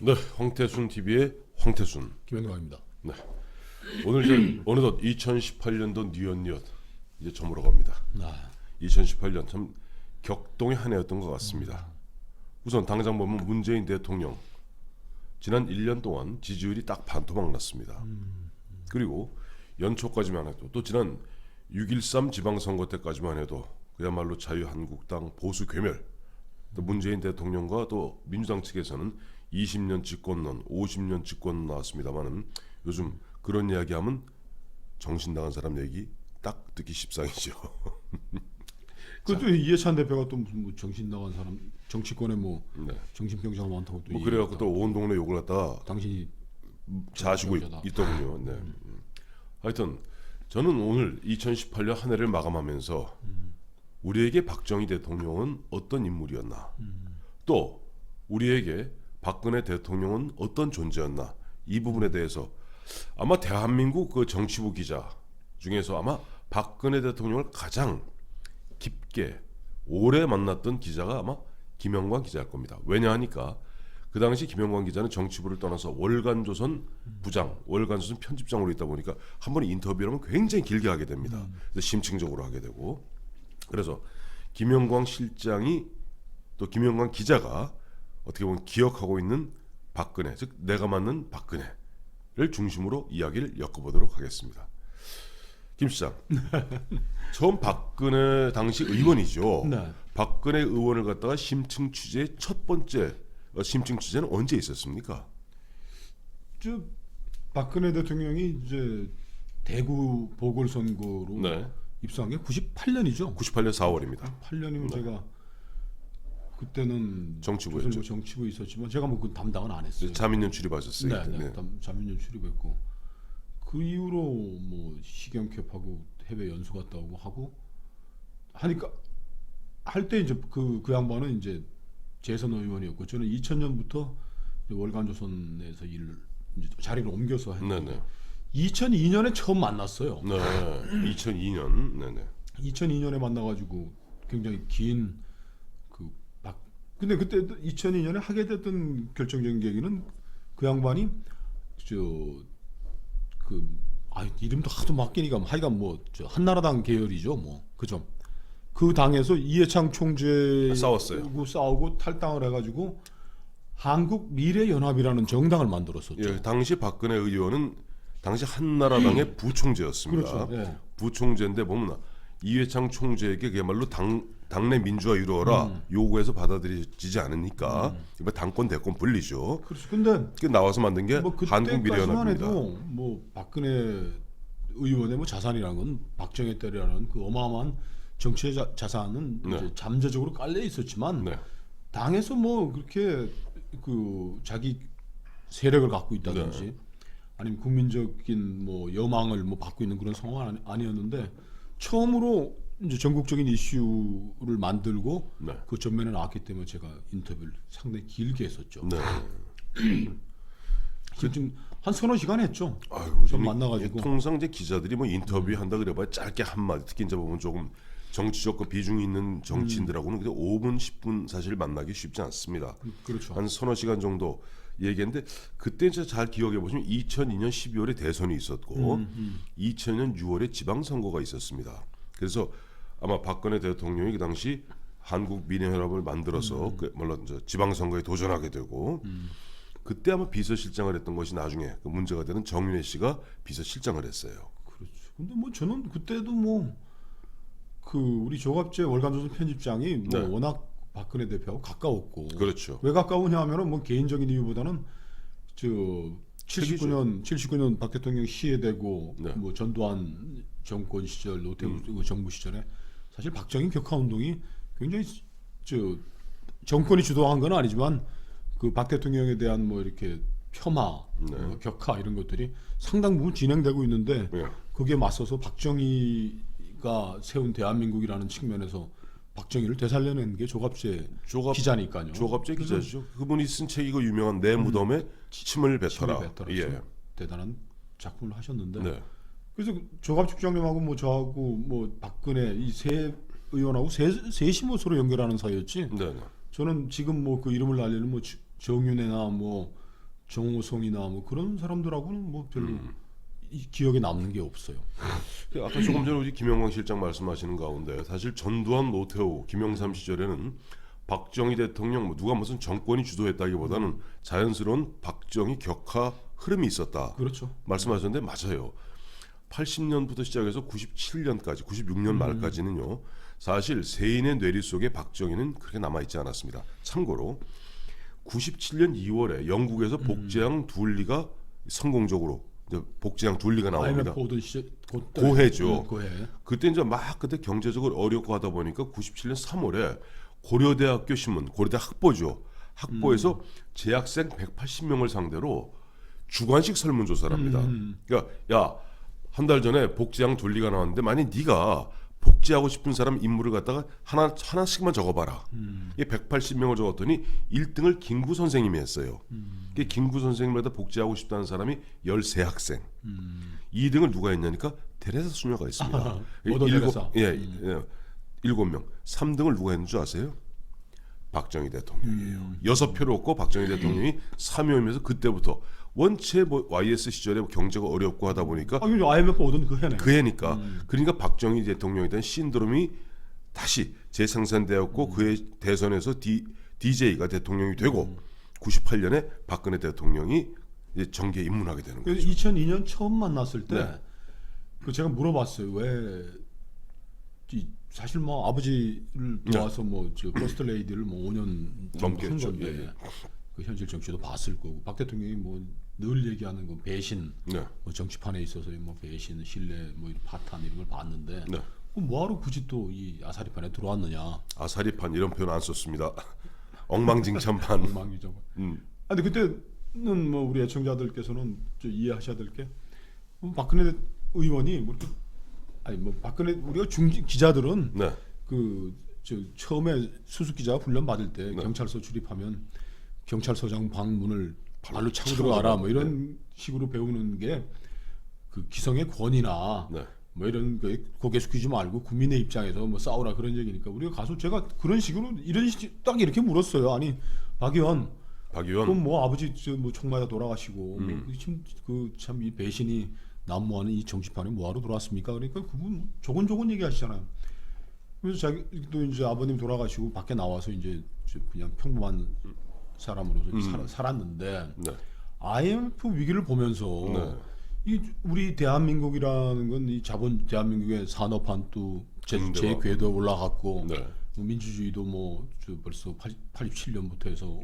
네, 황태순 TV의 황태순. 김현광입니다. 네, 오늘 이제 어느덧 2018년도 뉘엿뉘엿 이제 저물어 갑니다. 2018년 참 격동의 한 해였던 것 같습니다. 우선 당장 보면 문재인 대통령 지난 1년 동안 지지율이 딱 반토막 났습니다. 그리고 연초까지만 해도 또 지난 6.13 지방선거 때까지만 해도 그야말로 자유한국당 보수 괴멸, 또 문재인 대통령과 또 민주당 측에서는 20년 집권론, 50년 집권론 나왔습니다만은 요즘 그런 이야기하면 정신 나간 사람 얘기 딱 듣기 십상이죠. 그것도 이해찬 대표가 또 무슨 뭐 정신 나간 사람, 정치권에 뭐 네. 정신병자가 많다고 또 뭐 그래갖고 또 온 동네 욕을 갖다가 당신이 자시고 정신병자다. 있더군요. 네. 하여튼 저는 오늘 2018년 한 해를 마감하면서 우리에게 박정희 대통령은 어떤 인물이었나, 또 우리에게 박근혜 대통령은 어떤 존재였나, 이 부분에 대해서 아마 대한민국 그 정치부 기자 중에서 아마 박근혜 대통령을 가장 깊게 오래 만났던 기자가 아마 김영광 기자일 겁니다. 왜냐하니까 그 당시 김영광 기자는 정치부를 떠나서 월간조선 부장, 월간조선 편집장으로 있다 보니까 한 번에 인터뷰를 하면 굉장히 길게 하게 됩니다. 그래서 심층적으로 하게 되고, 그래서 김영광 실장이 또 김영광 기자가 어떻게 보면 기억하고 있는 박근혜, 즉 내가 맞는 박근혜를 중심으로 이야기를 엮어보도록 하겠습니다. 김 시장, 처음 박근혜 당시 의원이죠. 네. 박근혜 의원을 갖다가 심층 취재 첫 번째 심층 취재는 언제 있었습니까? 저 박근혜 대통령이 이제 대구 보궐선거로 네, 입성한 게 98년이죠. 98년 4월입니다. 8년이면 제가 그때는 정치부였죠. 조선 뭐 정치부에 있었지만 제가 뭐 그 담당은 안 했어요. 자민련 출입하셨어요. 네, 네. 자민련 출입했고 그 이후로 뭐 시경협하고 해외 연수 갔다 오고 하고 하니까 할 때 이제 그 양반은 이제 재선 의원이었고 저는 2000년부터 월간조선에서 일을 이제 자리를 옮겨서 했는데 네네. 2002년에 처음 만났어요. 네, 2002년. 네네. 2002년에 만나가지고 굉장히 긴 근데 그때 2002년에 하게 됐던 결정적인 계기는 그 양반이 이름도 하도 바뀌니까 하여간 뭐 한나라당 계열이죠, 뭐 그죠. 그 당에서 이해창 총재하고 싸웠어요. 싸우고 탈당을 해가지고 한국미래연합이라는 정당을 만들었었죠. 예, 당시 박근혜 의원은 당시 한나라당의 부총재였습니다. 그렇죠. 예. 부총재인데 보면 이회창 총재에게 그야말로 당내 민주화 이루어라 요구해서 받아들여지지 않으니까 이번 당권 대권 분리죠. 그렇죠. 근데 그 나와서 만든 게 뭐 그때까지만 한국미래연합입니다. 해도 뭐 박근혜 의원의 뭐 자산이라는 건 박정희 때라는 그 어마어마한 정치의 자산은 네. 이제 잠재적으로 깔려 있었지만 네, 당에서 뭐 그렇게 그 자기 세력을 갖고 있다든지 네. 아니면 국민적인 뭐 여망을 뭐 받고 있는 그런 상황은 아니었는데 처음으로 이제 전국적인 이슈를 만들고 네. 그 전면에 나왔기 때문에 제가 인터뷰를 상당히 길게 했었죠. 네. 지금 한 서너 시간 했죠. 아이고, 좀 만나가지고. 통상 이제 기자들이 뭐 인터뷰 한다 그래봐야 짧게 한 마디. 특히 이제 보면 조금 정치적 그 비중이 있는 정치인들하고는 그냥 5분, 10분 사실 만나기 쉽지 않습니다. 그렇죠. 한 서너 시간 정도 얘기했는데 그때 진짜 잘 기억해 보시면 2002년 12월에 대선이 있었고 2000년 6월에 지방선거가 있었습니다. 그래서 아마 박근혜 대통령이 그 당시 한국미래연합을 만들어서 물론 지방선거에 도전하게 되고 그때 아마 비서실장을 했던 것이 나중에 그 문제가 되는 정윤회 씨가 비서실장을 했어요. 그렇죠. 근데 뭐 저는 그때도 뭐 그 우리 조갑재 월간조선 편집장이 뭐 네. 워낙 박근혜 대표하고 가까웠고 그렇죠. 왜 가까우냐 하면은 뭐 개인적인 이유보다는 저 79년 박 대통령 시해되고 네. 뭐 전두환 정권 시절 노태우 그 정부 시절에 사실 박정희 격하 운동이 굉장히 저 정권이 주도한 건 아니지만 그 박 대통령에 대한 뭐 이렇게 폄하, 네. 뭐 격하 이런 것들이 상당 부분 진행되고 있는데 네. 거기에 맞서서 박정희가 세운 대한민국이라는 측면에서 박정희를 되살려낸 게 조갑재 기자니까요. 조갑재 그래서 기자죠. 그분이 쓴 책 이거 유명한 내 무덤에 침을 뱉어라. 침을 뱉어라. 예. 대단한 작품을 하셨는데 네. 그래서 조갑재 국장님하고 뭐 저하고 뭐 박근혜 이 세 의원하고 셋이 뭐 서로 연결하는 사이였지. 네. 네. 저는 지금 뭐 그 이름을 알리는 뭐 정윤회나 뭐 정호성이나 뭐 그런 사람들하고는 뭐 별로 이 기억에 남는 게 없어요. 아까 조금 전에 우리 김영광 실장 말씀하시는 가운데 사실 전두환, 노태우, 김영삼 시절에는 박정희 대통령 뭐 누가 무슨 정권이 주도했다기보다는 자연스러운 박정희 격하 흐름이 있었다. 그렇죠. 말씀하셨는데 맞아요. 80년부터 시작해서 97년까지, 96년 말까지는요. 사실 세인의 뇌리 속에 박정희는 그렇게 남아있지 않았습니다. 참고로 97년 2월에 영국에서 복제양 둘리가 성공적으로 이제 복제양 둘리가 나옵니다. IMF 오던 시절 고해죠. 고해. 그때 이제 막 그때 경제적으로 어렵고 하다 보니까 97년 3월에 고려대학교 신문, 고려대 학보죠. 학보에서 재학생 180명을 상대로 주관식 설문조사를 합니다. 그러니까 야, 한 달 전에 복제양 둘리가 나왔는데 만약 네가 복제하고 싶은 사람 인물을 갖다가 하나씩만 적어봐라. 이게 180명을 적었더니 1등을 김구 선생님이 했어요. 이게 김구 선생님마다 복제하고 싶다는 사람이 13학생. 2등을 누가 했냐니까 테레사 수녀가 있습니다. 모더 테레사. 7명. 3등을 누가 했는 줄 아세요? 박정희 대통령이에요. 6표를 얻고 박정희 대통령이 3위이면서 그때부터 원체 뭐 YS 시절에 경제가 어렵고 하다 보니까 이거 IMF 오던 그 해네. 그 해니까 그러니까 박정희 대통령에 대한 신드롬이 다시 재생산되었고 그의 대선에서 DJ가 대통령이 되고 98년에 박근혜 대통령이 이제 정계에 입문하게 되는 그래서 거죠. 2002년 처음 만났을 때 네. 그 제가 물어봤어요. 왜 사실 뭐 아버지를 도와서 뭐저 퍼스트 레이디를 뭐 5년 넘게 한 했죠. 건데 예. 그 현실 정치도 봤을 거고 박 대통령이 뭐 늘 얘기하는 거 배신, 네. 뭐 정치판에 있어서 뭐 배신, 신뢰, 뭐 이런 파탄 이런 걸 봤는데 네. 뭐하러 굳이 또 이 아사리판에 들어왔느냐? 아사리판 이런 표현 안 썼습니다. 엉망진창판. 엉망이죠. 근데 그때는 뭐 우리 애청자들께서는 좀 이해하셔야 될 게 박근혜 의원이 뭐 이렇게 아니 뭐 박근혜 우리가 중진 기자들은 네. 그 저 처음에 수습 기자 훈련 받을 때 네. 경찰서 출입하면 경찰서장 방문을 발로 차고 차고 들어가라 들어가. 뭐 이런 식으로 배우는 게 그 기성의 권위나 네. 뭐 이런 그 고개 숙이지 말고 국민의 입장에서 뭐 싸우라 그런 얘기니까 우리가 가서 제가 그런 식으로 딱 이렇게 물었어요. 아니 박 의원 박 의원. 그럼 뭐 아버지 뭐총 맞아 돌아가시고 그참 이 배신이 난무하는 이 정치판에 뭐하러 들어왔습니까? 그러니까 그분 조곤조곤 얘기하시잖아요. 그래서 자기도 이제 아버님 돌아가시고 밖에 나와서 이제 그냥 평범한 사람으로서 살았는데 네. IMF 위기를 보면서 네. 이 우리 대한민국이라는 건 이 자본 대한민국의 산업한도 제 궤도 올라갔고 네. 뭐 민주주의도 뭐 벌써 87년부터 해서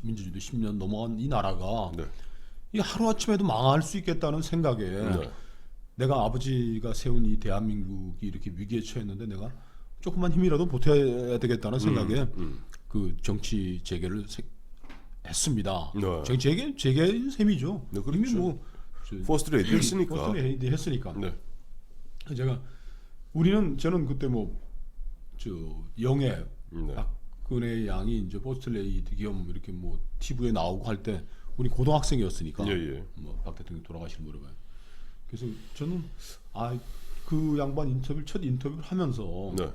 민주주의도 10년 넘어간 이 나라가 네. 이 하루 아침에도 망할 수 있겠다는 생각에 네. 내가 아버지가 세운 이 대한민국이 이렇게 위기에 처했는데 내가 조금만 힘이라도 보태야 되겠다는 생각에 그 정치 재개를 했습니다. 네. 정치 재개인 셈이죠. 네, 그렇죠. 이미 뭐 퍼스트 레이디 했으니까. 퍼스트 레이디 했으니까. 네. 저는 그때 뭐 저 영애 네. 박근혜 양이 이제 퍼스트 레이디 겸 이렇게 뭐 TV에 나오고 할 때 우리 고등학생이었으니까 예. 뭐 박 대통령 돌아가시는 거를 봐요. 그래서 저는 그 양반 첫 인터뷰를 하면서 네.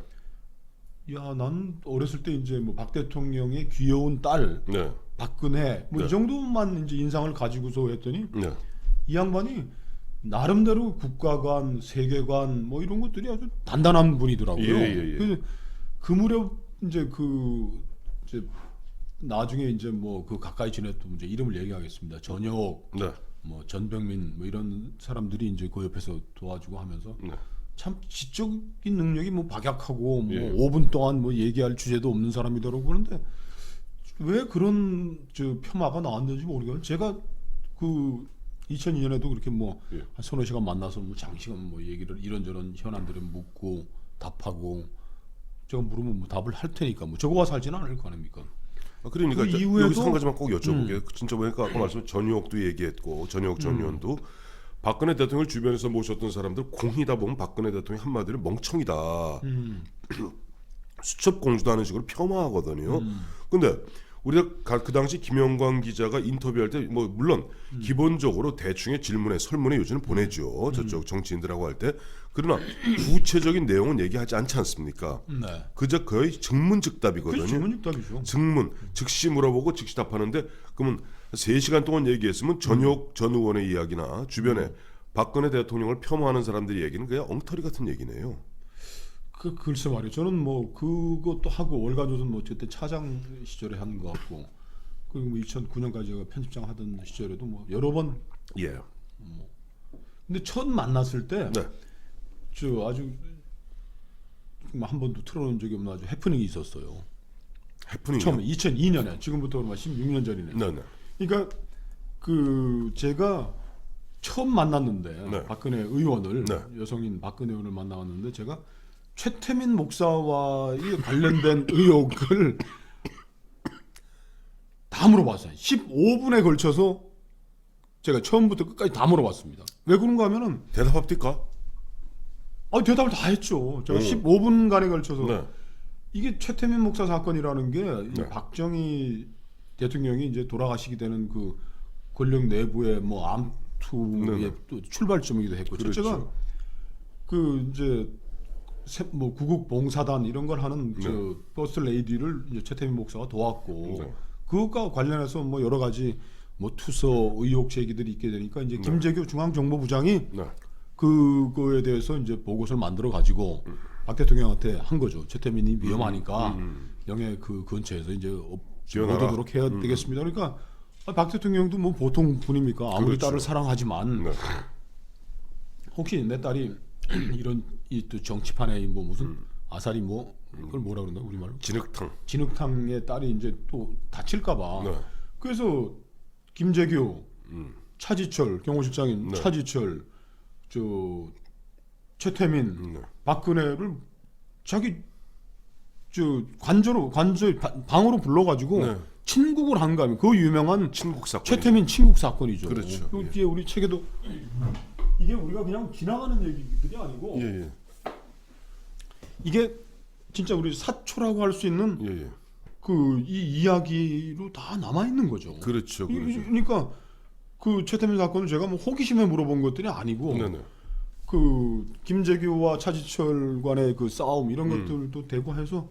야, 난 어렸을 때 이제 뭐 박 대통령의 귀여운 딸 네. 박근혜 뭐 이 네. 정도만 이제 인상을 가지고서 했더니 네. 이 양반이 나름대로 국가관, 세계관 뭐 이런 것들이 아주 단단한 분이더라고요. 예. 그래서 그 무렵 이제 이제 나중에 이제 뭐 그 가까이 지냈던 이제 이름을 얘기하겠습니다. 전혁, 네. 뭐 전병민 뭐 이런 사람들이 이제 그 옆에서 도와주고 하면서 네. 참 지적인 능력이 뭐 박약하고 뭐 예. 5분 동안 뭐 얘기할 주제도 없는 사람이더라고 그런데 왜 그런 저 폄하가 나왔는지 모르겠어요. 제가 그 2002년에도 그렇게 뭐 예. 한 서너 시간 만나서 뭐 장시간 뭐 얘기를 이런저런 현안들을 묻고 답하고 제가 물으면 뭐 답을 할 테니까 뭐 적어와서 할지는 않을 거 아닙니까? 그러니까 그 이후에도 여기서 한 가지만 꼭 여쭤볼게요. 진짜 보니까 아까 말씀 전유옥도 얘기했고 전유옥 전 의원도 박근혜 대통령을 주변에서 모셨던 사람들 공이다 보면 박근혜 대통령이 한마디로 멍청이다. 수첩 공주도 하는 식으로 폄하하거든요. 근데 우리가 그 당시 김영광 기자가 인터뷰할 때 뭐 물론 기본적으로 대충의 질문에 설문의 요지는 보내죠. 저쪽 정치인들하고 할 때. 그러나 구체적인 내용은 얘기하지 않지 않습니까? 네. 그저 거의 즉문즉답이거든요. 그렇죠. 질문즉답이죠. 증문 즉시 물어보고 즉시 답하는데 그러면 3시간 동안 얘기했으면 전역 전 의원의 이야기나 주변에 박근혜 대통령을 폄하하는 사람들의 얘기는 그냥 엉터리 같은 얘기네요. 글쎄 말이에요. 저는 뭐 그것도 하고 월가조선 뭐 그때 차장 시절에 한 것 같고 그리고 뭐 2009년까지 제가 편집장 하던 시절에도 뭐 여러 번. 예. 근데 첫 만났을 때 네. 저 아주 한 번도 틀어놓은 적이 없는 아주 해프닝이 있었어요. 해프닝이요? 처음에 2002년에 지금부터 16년 전이네. 네네. 그러니까 그 제가 처음 만났는데 네. 박근혜 의원을 네. 여성인 박근혜 의원을 만나왔는데 제가 최태민 목사와의 관련된 의혹을 다 물어봤어요. 15분에 걸쳐서 제가 처음부터 끝까지 다 물어봤습니다. 왜 그런가 하면은 대답합니까? 대답을 다 했죠. 제가 오. 15분간에 걸쳐서 네. 이게 최태민 목사 사건이라는 게 네. 박정희 대통령이 이제 돌아가시게 되는 그 권력 내부의 뭐 암투의 네. 또 출발점이기도 했고 그렇죠. 첫째가 그 이제 뭐 구국 봉사단 이런 걸 하는 네. 저 버스 레이디를 이제 최태민 목사가 도왔고 네. 그것과 관련해서 뭐 여러 가지 뭐 투서 의혹 제기들이 있게 되니까 이제 네. 김재규 중앙정보부장이 네. 그거에 대해서 이제 보고서를 만들어 가지고 박 대통령한테 한 거죠. 최태민이 위험하니까 영해 그 근처에서 이제 못 지원하라. 오도록 해야 되겠습니다. 그러니까 박 대통령도 뭐 보통 분입니까? 아무리 그렇죠. 딸을 사랑하지만 네. 혹시 내 딸이 이런 이 또 정치판에 뭐 무슨 아사리 뭐 그걸 뭐라 그러나 우리말로 진흙탕. 진흙탕의 딸이 이제 또 다칠까봐. 네. 그래서 김재규, 차지철 경호실장인 네. 차지철, 저 최태민, 네. 박근혜를 자기 저 관저 방으로 불러가지고 네. 친국을 한 거면 그 유명한 친국 사건. 최태민 친국 사건이죠. 그렇죠. 그 뒤에 우리 책에도 이게 우리가 그냥 지나가는 얘기들이 아니고 예, 예. 이게 진짜 우리 사초라고 할 수 있는 예, 예. 그 이 이야기로 다 남아 있는 거죠. 그렇죠. 그렇죠. 그러니까 그 최태민 사건은 제가 뭐 호기심에 물어본 것들이 아니고 네네. 그 김재규와 차지철 간의 그 싸움 이런 것들도 되고 해서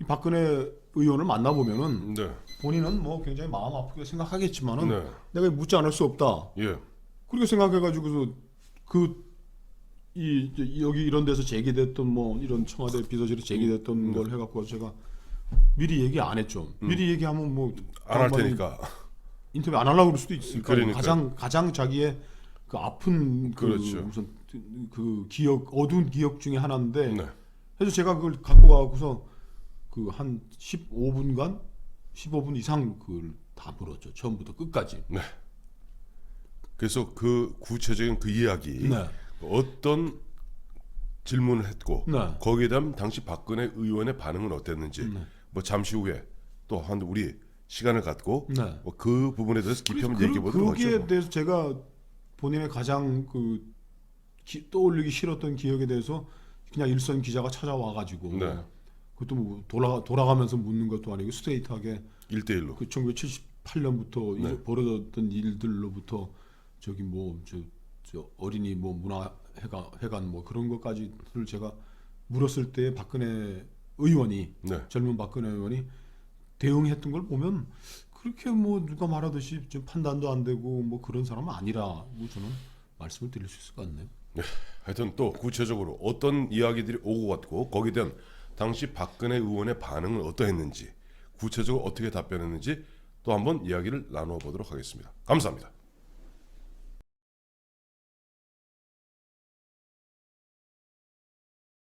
이 박근혜 의원을 만나 보면은 네. 본인은 뭐 굉장히 마음 아프게 생각하겠지만은 네. 내가 묻지 않을 수 없다. 예. 그렇게 생각해가지고서 여기 이런 데서 제기됐던 뭐 이런 청와대 비서실에 제기됐던 걸 해갖고 제가 미리 얘기 안 했죠. 미리 얘기하면 뭐 안 할 양반이 테니까. 인터뷰 안 하려고 그럴 수도 있으니까 그러니까요. 가장 자기의 그 아픈 그 그렇죠. 무슨 그 기억 어두운 기억 중에 하나인데 네. 그래서 제가 그걸 갖고 가고서 그 한 15분 이상 그걸 다 물었죠. 처음부터 끝까지. 네. 그래서 그 구체적인 그 이야기 네. 어떤 질문을 했고 네. 거기에 대한 당시 박근혜 의원의 반응은 어땠는지 네. 뭐 잠시 후에 또 한 우리 시간을 갖고 네. 뭐 그 부분에 대해서 깊이 한번 얘기해 보도록 거기에 하죠. 대해서 제가 본인의 가장 떠올리기 싫었던 기억에 대해서 그냥 일선 기자가 찾아와 가지고 네. 그것도 뭐 돌아가면서 묻는 것도 아니고 스트레이트하게 1대1로. 그 1978년부터 네. 벌어졌던 일들로부터 저기 뭐 저 어린이 뭐 문화회관 뭐 그런 것까지를 제가 물었을 때 박근혜 의원이 네. 젊은 박근혜 의원이 대응했던 걸 보면 그렇게 뭐 누가 말하듯이 좀 판단도 안 되고 뭐 그런 사람은 아니라고 저는 말씀을 드릴 수 있을 것 같네요. 네. 하여튼 또 구체적으로 어떤 이야기들이 오고 갔고 거기에 대한 당시 박근혜 의원의 반응은 어떠했는지 구체적으로 어떻게 답변했는지 또 한번 이야기를 나누어 보도록 하겠습니다. 감사합니다.